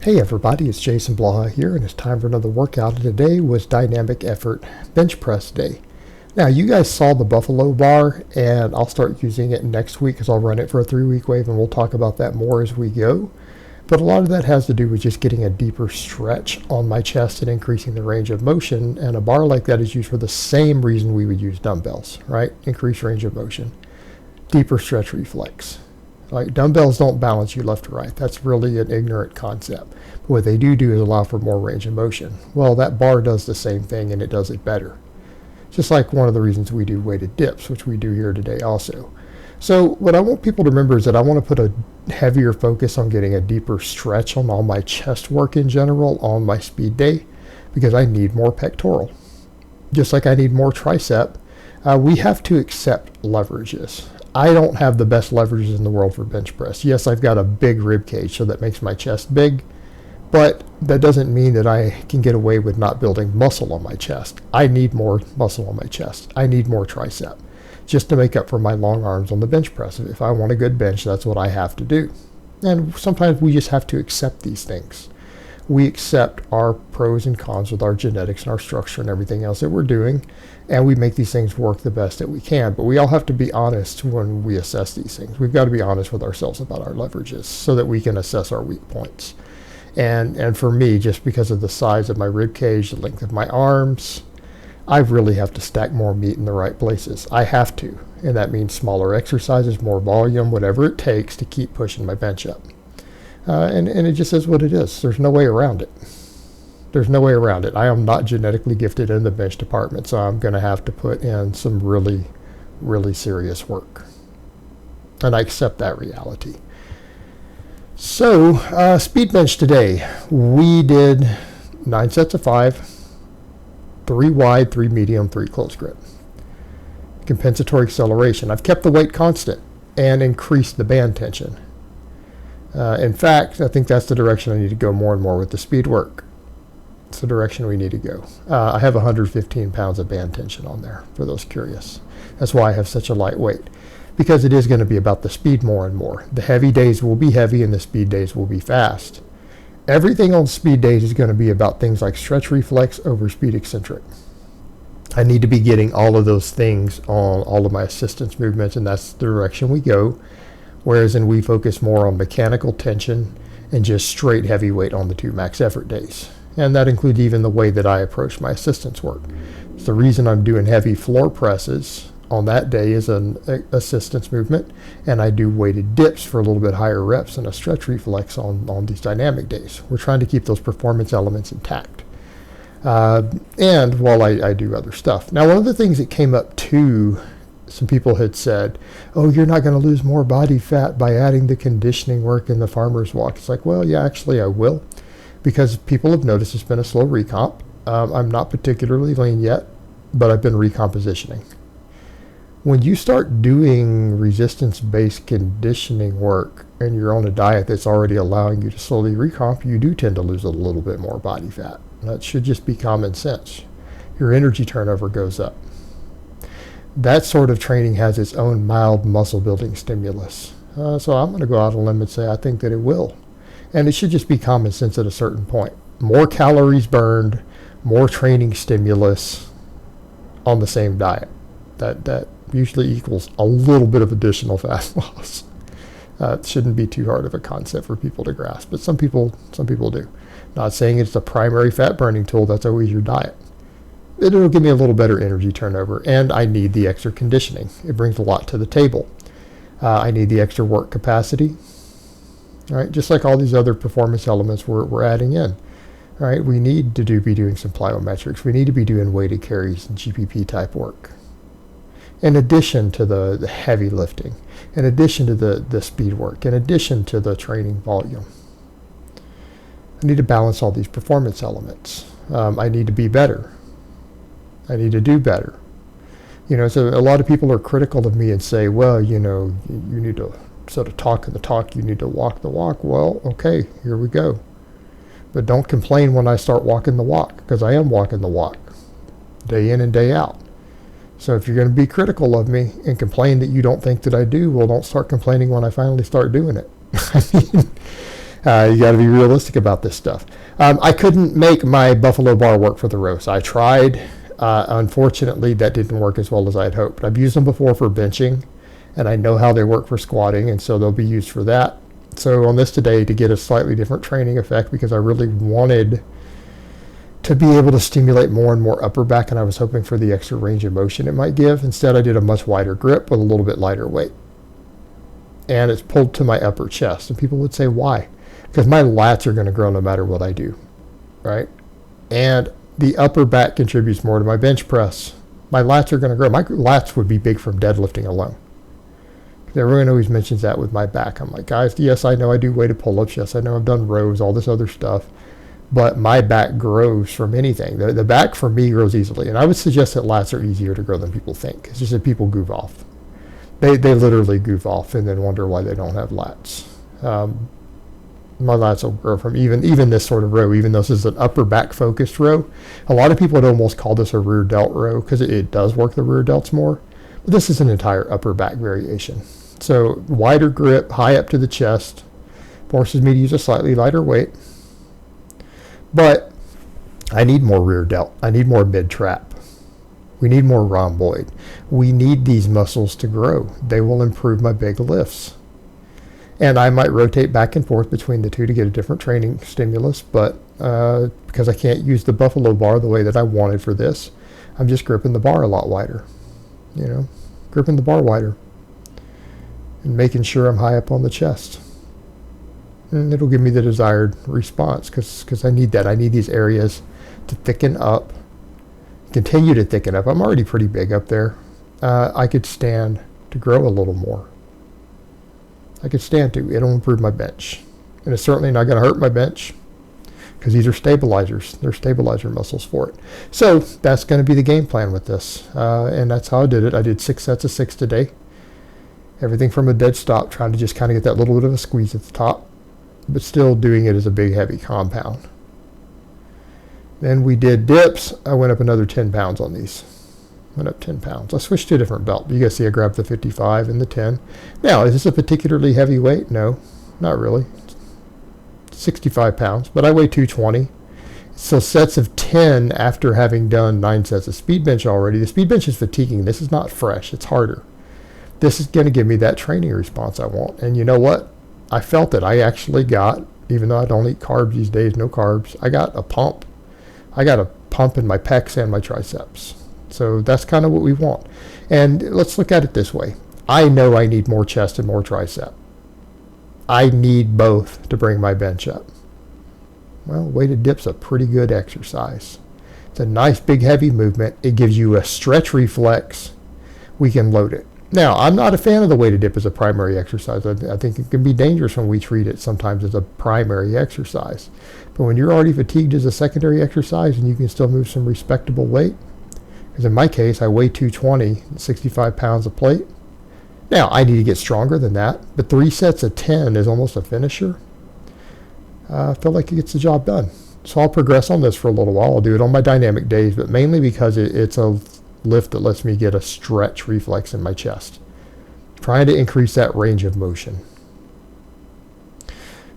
Hey everybody, it's Jason Blaha here, and it's time for another workout. And today was dynamic effort bench press day. Now, you guys saw the buffalo bar, and I'll start using it next week because I'll run it for a 3-week wave, and we'll talk about that more as we go. But a lot of that has to do with just getting a deeper stretch on my chest and increasing the range of motion. And a bar like that is used for the same reason we would use dumbbells, right? Increase range of motion, deeper stretch reflex. Like, dumbbells don't balance you left to right. That's really an ignorant concept. But what they do is allow for more range of motion. Well, that bar does the same thing, and it does it better. Just like one of the reasons we do weighted dips, which we do here today also. So what I want people to remember is that I want to put a heavier focus on getting a deeper stretch on all my chest work in general on my speed day, because I need more pectoral. Just like I need more tricep, we have to accept leverages. I don't have the best leverages in the world for bench press. Yes, I've got a big rib cage, so that makes my chest big, but that doesn't mean that I can get away with not building muscle on my chest. I need more muscle on my chest. I need more tricep just to make up for my long arms on the bench press. If I want a good bench, that's what I have to do. And sometimes we just have to accept these things. We accept our pros and cons with our genetics and our structure and everything else that we're doing, and we make these things work the best that we can. But we all have to be honest when we assess these things. We've got to be honest with ourselves about our leverages so that we can assess our weak points. And for me, just because of the size of my rib cage, the length of my arms, I really have to stack more meat in the right places. I have to, and that means smaller exercises, more volume, whatever it takes to keep pushing my bench up. And it just is what it is. There's no way around it. There's no way around it. I am not genetically gifted in the bench department, so I'm going to have to put in some really, really serious work. And I accept that reality. So, speed bench today. We did 9 sets of 5, 3 wide, 3 medium, 3 close grip. Compensatory acceleration. I've kept the weight constant and increased the band tension. In fact, I think that's the direction I need to go more and more with the speed work. It's the direction we need to go. I have 115 pounds of band tension on there, for those curious. That's why I have such a light weight, because it is going to be about the speed more and more. The heavy days will be heavy, and the speed days will be fast. Everything on speed days is going to be about things like stretch reflex over speed eccentric. I need to be getting all of those things on all of my assistance movements, and that's the direction we go. Whereas we focus more on mechanical tension and just straight heavy weight on the 2 max effort days. And that includes even the way that I approach my assistance work. It's the reason I'm doing heavy floor presses on that day is an assistance movement, and I do weighted dips for a little bit higher reps and a stretch reflex on these dynamic days. We're trying to keep those performance elements intact. And while I do other stuff. Now, one of the things that came up too, some people had said, oh, you're not going to lose more body fat by adding the conditioning work in the farmer's walk. It's like, well, yeah, actually I will, because people have noticed it's been a slow recomp. I'm not particularly lean yet, but I've been recompositioning. When you start doing resistance-based conditioning work and you're on a diet that's already allowing you to slowly recomp, you do tend to lose a little bit more body fat. That should just be common sense. Your energy turnover goes up. That sort of training has its own mild muscle building stimulus. So I'm going to go out on a limb and say I think that it will. And it should just be common sense at a certain point. More calories burned, more training stimulus on the same diet. That usually equals a little bit of additional fat loss. It shouldn't be too hard of a concept for people to grasp, but some people do. Not saying it's the primary fat burning tool, that's always your diet. It'll give me a little better energy turnover, and I need the extra conditioning. It brings a lot to the table. I need the extra work capacity, right? Just like all these other performance elements we're adding in, right? We need to be doing some plyometrics. We need to be doing weighted carries and GPP type work. In addition to the heavy lifting, in addition to the speed work, in addition to the training volume. I need to balance all these performance elements. I need to be better. I need to do better. So a lot of people are critical of me and say, well, you need to sort of talk the talk, you need to walk the walk. Well, okay, here we go. But don't complain when I start walking the walk, because I am walking the walk day in and day out. So if you're going to be critical of me and complain that you don't think that I do, well, don't start complaining when I finally start doing it. I mean, You got to be realistic about this stuff. I couldn't make my buffalo bar work for the rows. I tried. Unfortunately, that didn't work as well as I'd hoped. I've used them before for benching, and I know how they work for squatting, and so they'll be used for that. So on this today, to get a slightly different training effect, because I really wanted to be able to stimulate more and more upper back, and I was hoping for the extra range of motion it might give. Instead, I did a much wider grip with a little bit lighter weight. And it's pulled to my upper chest. And people would say, why? Because my lats are going to grow no matter what I do, right? And the upper back contributes more to my bench press. My lats are going to grow. My lats would be big from deadlifting alone. Everyone always mentions that with my back. I'm like, guys, yes, I know I do weighted pull-ups. Yes, I know I've done rows, all this other stuff. But my back grows from anything. The back for me grows easily. And I would suggest that lats are easier to grow than people think. It's just that people goof off. They literally goof off and then wonder why they don't have lats. My lats will grow from even this sort of row, even though this is an upper back focused row. A lot of people would almost call this a rear delt row because it does work the rear delts more. But this is an entire upper back variation. So wider grip, high up to the chest, forces me to use a slightly lighter weight. But I need more rear delt. I need more mid trap. We need more rhomboid. We need these muscles to grow. They will improve my big lifts. And I might rotate back and forth between the two to get a different training stimulus, but because I can't use the buffalo bar the way that I wanted for this, I'm just gripping the bar a lot wider. Gripping the bar wider and making sure I'm high up on the chest. And it'll give me the desired response because I need that. I need these areas to thicken up, continue to thicken up. I'm already pretty big up there. I could stand to grow a little more. I could stand to. It'll improve my bench. And it's certainly not going to hurt my bench because these are stabilizers. They're stabilizer muscles for it. So that's going to be the game plan with this. And that's how I did it. I did 6 sets of 6 today. Everything from a dead stop, trying to just kind of get that little bit of a squeeze at the top, but still doing it as a big, heavy compound. Then we did dips. I went up another 10 pounds on these. Went up 10 pounds. I switched to a different belt. You guys see I grabbed the 55 and the 10. Now, is this a particularly heavy weight? No, not really. 65 pounds, but I weigh 220. So sets of 10 after having done 9 sets of speed bench already. The speed bench is fatiguing. This is not fresh. It's harder. This is going to give me that training response I want. And you know what? I felt it. I actually got, even though I don't eat carbs these days, no carbs, I got a pump. I got a pump in my pecs and my triceps. So that's kind of what we want. And let's look at it this way. I know I need more chest and more tricep. I need both to bring my bench up. Well, weighted dip's a pretty good exercise. It's a nice big heavy movement. It gives you a stretch reflex. We can load it. Now, I'm not a fan of the weighted dip as a primary exercise. I think it can be dangerous when we treat it sometimes as a primary exercise. But when you're already fatigued as a secondary exercise and you can still move some respectable weight, because in my case, I weigh 220, 65 pounds of plate. Now, I need to get stronger than that, but 3 sets of 10 is almost a finisher. I feel like it gets the job done. So I'll progress on this for a little while. I'll do it on my dynamic days, but mainly because it's a lift that lets me get a stretch reflex in my chest. Trying to increase that range of motion.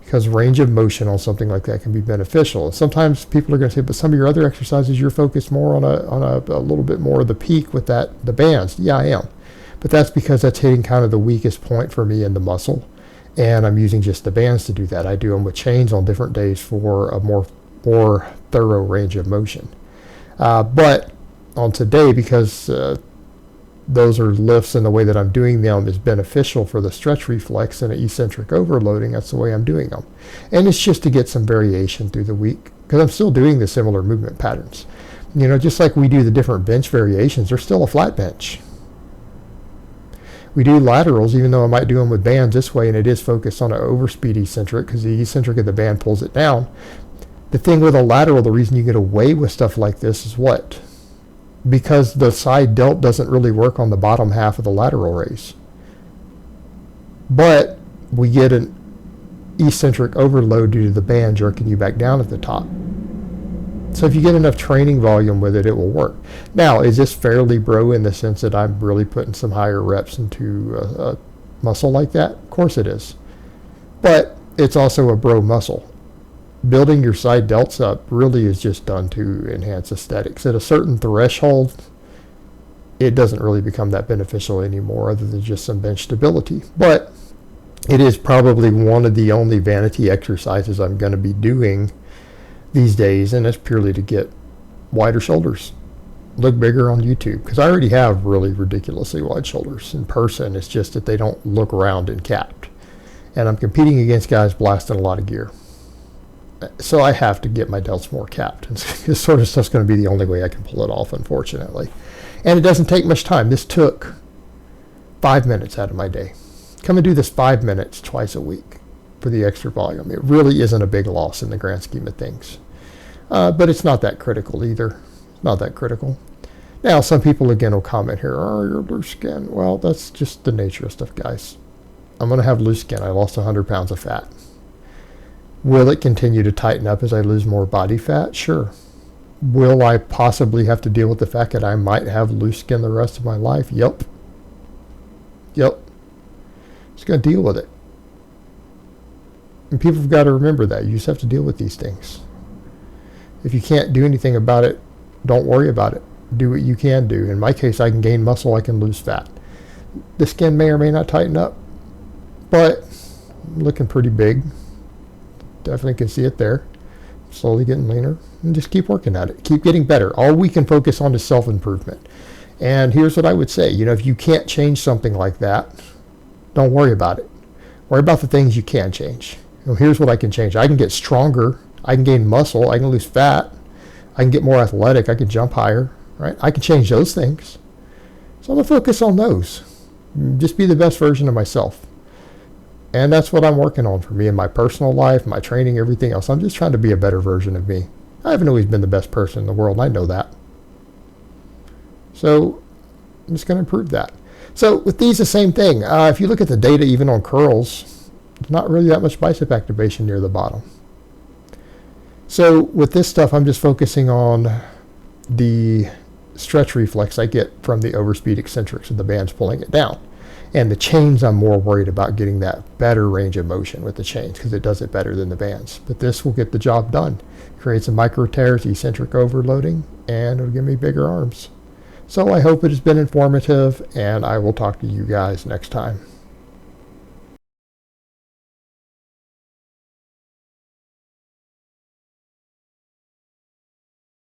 Because range of motion on something like that can be beneficial. And sometimes people are going to say, but some of your other exercises, you're focused more on a little bit more of the peak with the bands. Yeah, I am. But that's because that's hitting kind of the weakest point for me in the muscle. And I'm using just the bands to do that. I do them with chains on different days for a more thorough range of motion. But on today, because those are lifts and the way that I'm doing them is beneficial for the stretch reflex and eccentric overloading, that's the way I'm doing them. And it's just to get some variation through the week because I'm still doing the similar movement patterns. Just like we do the different bench variations, there's still a flat bench. We do laterals, even though I might do them with bands this way, and it is focused on an overspeed eccentric because the eccentric of the band pulls it down. The thing with a lateral, the reason you get away with stuff like this is what? Because the side delt doesn't really work on the bottom half of the lateral raise. But we get an eccentric overload due to the band jerking you back down at the top. So if you get enough training volume with it, it will work. Now, is this fairly bro in the sense that I'm really putting some higher reps into a muscle like that? Of course it is. But It's also a bro muscle. Building your side delts up really is just done to enhance aesthetics. At a certain threshold, it doesn't really become that beneficial anymore other than just some bench stability. But it is probably one of the only vanity exercises I'm going to be doing these days, and it's purely to get wider shoulders, look bigger on YouTube, because I already have really ridiculously wide shoulders in person. It's just that they don't look round and capped, and I'm competing against guys blasting a lot of gear, so I have to get my delts more capped, and this sort of stuff's going to be the only way I can pull it off, unfortunately. And it doesn't take much time. This took 5 minutes out of my day. Come and do this 5 minutes twice a week for the extra volume. It really isn't a big loss in the grand scheme of things. But it's not that critical either. Not that critical. Now, some people again will comment here, oh, you're loose skin. Well, that's just the nature of stuff, guys. I'm going to have loose skin. I lost 100 pounds of fat. Will it continue to tighten up as I lose more body fat? Sure. Will I possibly have to deal with the fact that I might have loose skin the rest of my life? Yep. Just going to deal with it. And people have got to remember that. You just have to deal with these things. If you can't do anything about it, don't worry about it. Do what you can do. In my case, I can gain muscle, I can lose fat. The skin may or may not tighten up, but I'm looking pretty big. Definitely can see it there. Slowly getting leaner. And just keep working at it. Keep getting better. All we can focus on is self-improvement. And here's what I would say. If you can't change something like that, don't worry about it. Worry about the things you can change. Here's what I can change. I can get stronger. I can gain muscle. I can lose fat. I can get more athletic. I can jump higher. Right? I can change those things. So I'm going to focus on those. Just be the best version of myself. And that's what I'm working on for me in my personal life, my training, everything else. I'm just trying to be a better version of me. I haven't always been the best person in the world. I know that. So I'm just going to improve that. So with these, the same thing. If you look at the data, even on curls, there's not really that much bicep activation near the bottom. So with this stuff, I'm just focusing on the stretch reflex I get from the overspeed eccentrics and the bands pulling it down. And the chains, I'm more worried about getting that better range of motion with the chains because it does it better than the bands. But this will get the job done. Create some micro tears, eccentric overloading, and it'll give me bigger arms. So I hope it has been informative, and I will talk to you guys next time.